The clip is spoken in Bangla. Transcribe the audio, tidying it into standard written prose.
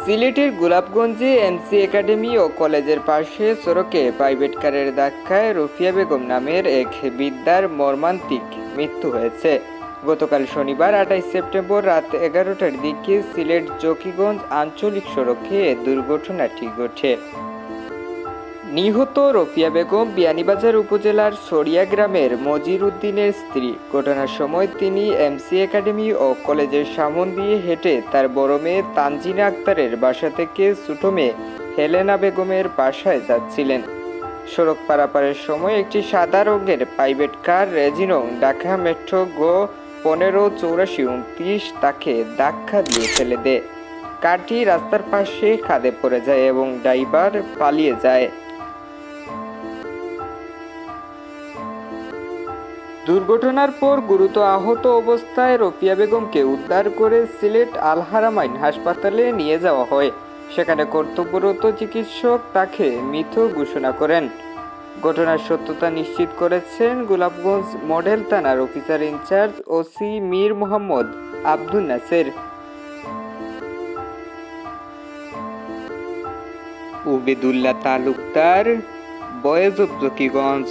সিলেটের গোলাপগঞ্জে এমসি একাডেমি ও কলেজের পাশে সড়কে প্রাইভেট কারের ধাক্কায় রফিয়া বেগম নামের এক বৃদ্ধার মর্মান্তিক মৃত্যু হয়েছে। গতকাল শনিবার 28 সেপ্টেম্বর রাত 11টার দিকে সিলেট জকিগঞ্জ আঞ্চলিক সড়কে এ দুর্ঘটনাটি ঘটে। নিহত রফিয়া বেগম বিয়ানীবাজার উপজেলার সরিয়া গ্রামের মজির উদ্দিনের স্ত্রী। ঘটনার সময় তিনি এমসি একাডেমি ও কলেজের সামন দিয়ে হেঁটে তার বড় মেয়ে তানজিনা আক্তারের বাসা থেকে ছোট মেয়ে হেলেনা বেগমের বাসায় যাচ্ছিলেন। সড়ক পারাপারের সময় একটি সাদা রঙের প্রাইভেট কার রেজিনো ঢাকা মেট্রো গো 158429 তাকে ধাক্কা দিয়ে ফেলে দেয়। কারটি রাস্তার পাশে খাদে পড়ে যায় এবং ড্রাইভার পালিয়ে যায়। দুর্ঘটনার পর গুরুতর আহত অবস্থায় রফিয়া বেগমকে উদ্ধার করে সিলেট আল হারামাইন হাসপাতালে নিয়ে যাওয়া হয়। সেখানে কর্তব্যরত চিকিৎসক তাকে মৃত ঘোষণা করেন। ঘটনার সত্যতা নিশ্চিত করেছেন গোলাপগঞ্জ মডেল থানার officer in charge OC Mir Mohammad Abdul Naser. Ubedullah Talukdar, voice of Zakiganj.